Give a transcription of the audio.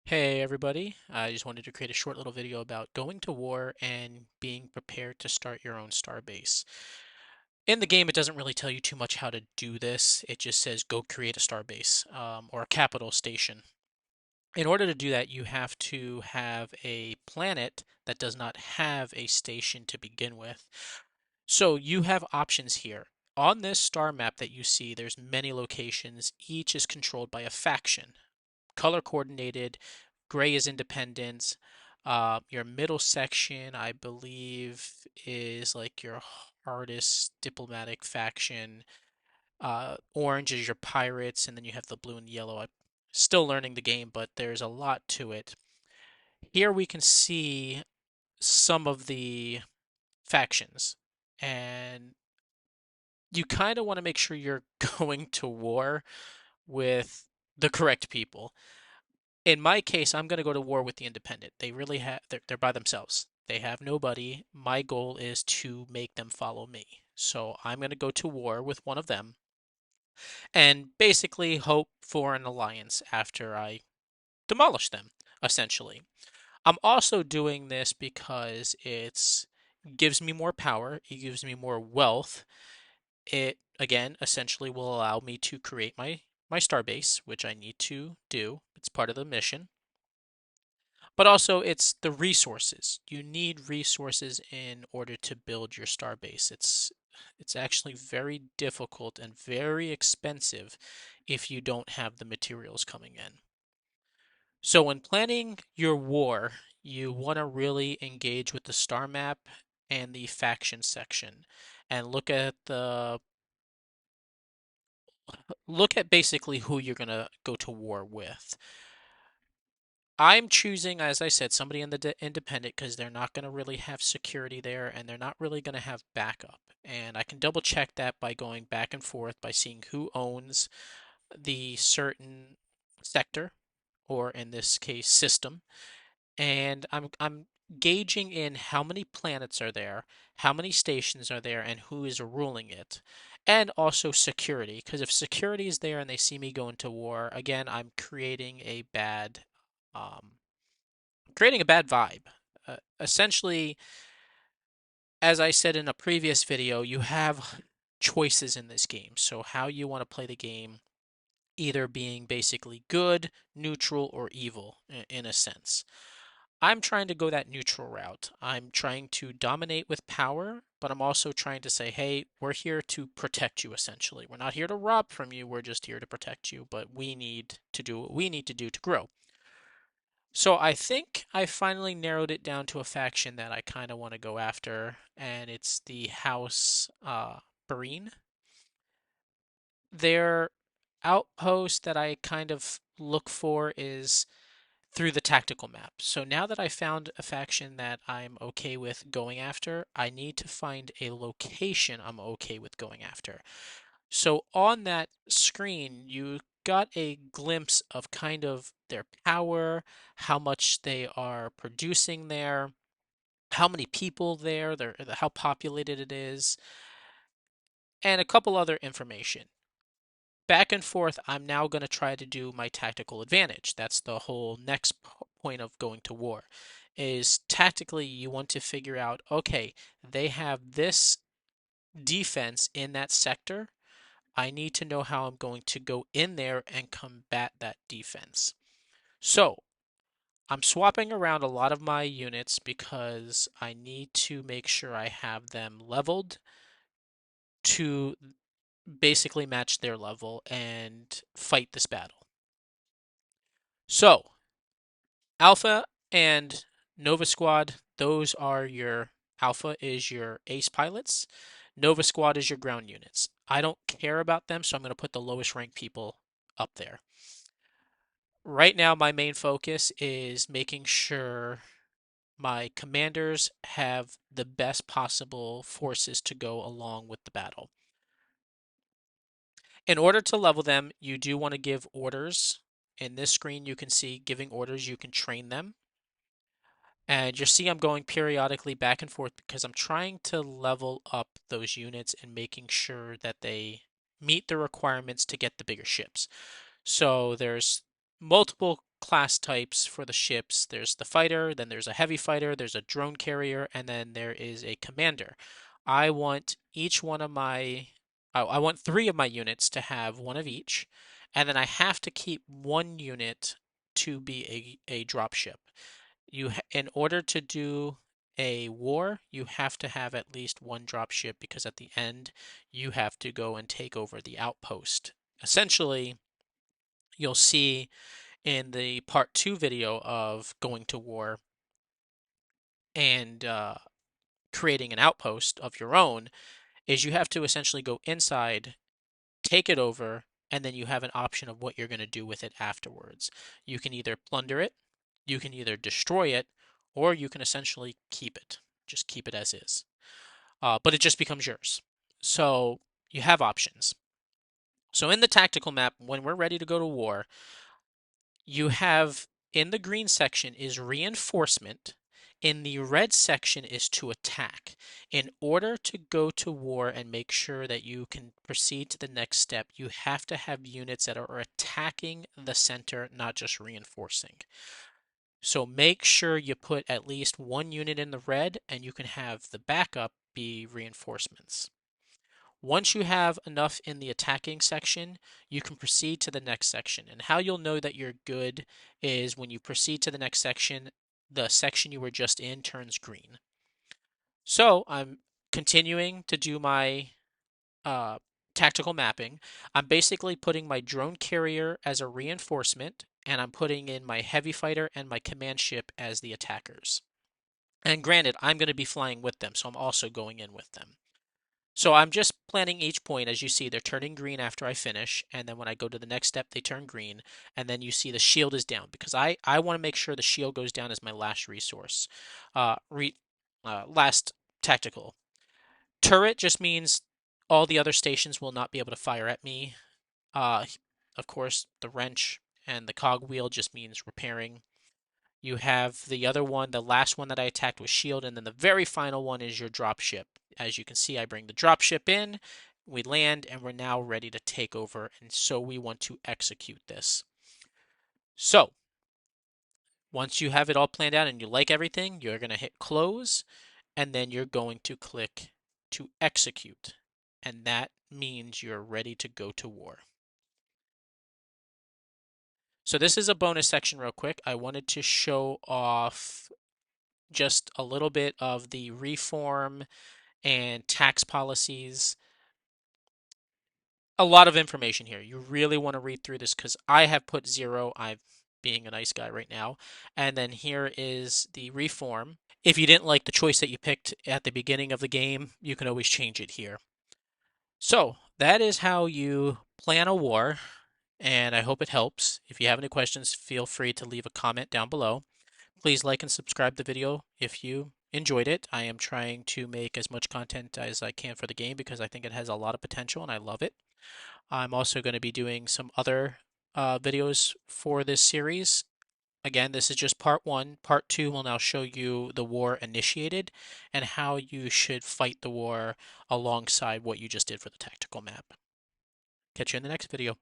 Hey everybody, I just wanted to create a short little video about going to war and being prepared to start your own starbase. In the game, it doesn't really tell you too much how to do this. It just says go create a starbase or a capital station. In order to do that, you have to have a planet that does not have a station to begin with. So you have options here. On this star map that you see, there's many locations. Each is controlled by a faction, color coordinated. Gray is independence. Your middle section, I believe, is like your hardest diplomatic faction. Orange is your pirates, and then you have the blue and yellow. I'm still learning the game, but there's a lot to it. Here we can see some of the factions, and you kind of want to make sure you're going to war with the correct people. In my case, I'm going to go to war with the independent. They really have they're by themselves. They have nobody. My goal is to make them follow me. So I'm going to go to war with one of them and basically hope for an alliance after I demolish them, essentially. I'm also doing this because it's gives me more power, it gives me more wealth. It again essentially will allow me to create my starbase, which I need to do. It's part of the mission. But also it's the resources. You need resources in order to build your starbase. It's actually very difficult and very expensive if you don't have the materials coming in. So when planning your war, you want to really engage with the star map and the faction section and look at basically who you're going to go to war with. I'm choosing, as I said, somebody in the independent because they're not going to really have security there and they're not really going to have backup. And I can double check that by going back and forth by seeing who owns the certain sector, or in this case, system. And I'm gauging in how many planets are there, how many stations are there, and who is ruling it. And also security, because if security is there and they see me go into war, again, I'm um, creating a bad vibe. Essentially, as I said in a previous video, you have choices in this game. So how you want to play the game, either being basically good, neutral, or evil in a sense. I'm trying to go that neutral route. I'm trying to dominate with power, but I'm also trying to say, hey, we're here to protect you essentially. We're not here to rob from you, we're just here to protect you, but we need to do what we need to do to grow. So I think I finally narrowed it down to a faction that I kind of want to go after, and it's the House Barine. Their outpost that I kind of look for is through the tactical map. So now that I found a faction that I'm okay with going after, I need to find a location I'm okay with going after. So on that screen, you got a glimpse of kind of their power, how much they are producing there, how many people there, how populated it is, and a couple other information. Back and forth, I'm now going to try to do my tactical advantage. That's the whole next point of going to war. Is tactically you want to figure out, okay, they have this defense in that sector. I need to know how I'm going to go in there and combat that defense. So I'm swapping around a lot of my units because I need to make sure I have them leveled to basically match their level and fight this battle. So Alpha and Nova Squad, those are your Alpha is your ace pilots. Nova Squad is your ground units. I don't care about them, so I'm going to put the lowest ranked people up there. Right now, my main focus is making sure my commanders have the best possible forces to go along with the battle. In order to level them, you do want to give orders. In this screen, you can see giving orders, you can train them. And you see I'm going periodically back and forth because I'm trying to level up those units and making sure that they meet the requirements to get the bigger ships. So there's multiple class types for the ships. There's the fighter, then there's a heavy fighter, there's a drone carrier, and then there is a commander. I want each one of my, I want three of my units to have one of each, and then I have to keep one unit to be a drop ship. In order to do a war, you have to have at least one drop ship because at the end you have to go and take over the outpost. Essentially, you'll see in the part 2 video of going to war and creating an outpost of your own is you have to essentially go inside, take it over, and then you have an option of what you're going to do with it afterwards. You can either plunder it, you can either destroy it, or you can essentially keep it. Just keep it as is. But it just becomes yours. So you have options. So in the tactical map, when we're ready to go to war, you have in the green section is reinforcement. In the red section is to attack. In order to go to war and make sure that you can proceed to the next step, you have to have units that are attacking the center, not just reinforcing. So make sure you put at least one unit in the red, and you can have the backup be reinforcements. Once you have enough in the attacking section, you can proceed to the next section. And how you'll know that you're good is when you proceed to the next section, the section you were just in turns green. So I'm continuing to do my uh, tactical mapping. I'm basically putting my drone carrier as a reinforcement, and I'm putting in my heavy fighter and my command ship as the attackers. And granted, I'm going to be flying with them, so I'm also going in with them. So I'm just planning each point. As you see, they're turning green after I finish, and then when I go to the next step, they turn green, and then you see the shield is down because I want to make sure the shield goes down as my last resource. Uh, re, Last tactical. Turret just means all the other stations will not be able to fire at me. Uh, of course, the wrench and the cog wheel just means repairing. You have the other one, the last one that I attacked was shield, and then the very final one is your drop ship. As you can see, I bring the drop ship in, we land, and we're now ready to take over, and so we want to execute this. So, once you have it all planned out and you like everything, you're going to hit close, and then you're going to click to execute. And that means you're ready to go to war. So this is a bonus section real quick. I wanted to show off just a little bit of the reform and tax policies. A lot of information here. You really want to read through this because I have put 0. I'm being a nice guy right now. And then here is the reform. If you didn't like the choice that you picked at the beginning of the game, you can always change it here. So that is how you plan a war, and I hope it helps. If you have any questions, feel free to leave a comment down below. Please like and subscribe the video if you enjoyed it. I am trying to make as much content as I can for the game because I think it has a lot of potential and I love it. I'm also going to be doing some other videos for this series. Again, this is just part 1. Part 2 will now show you the war initiated and how you should fight the war alongside what you just did for the tactical map. Catch you in the next video.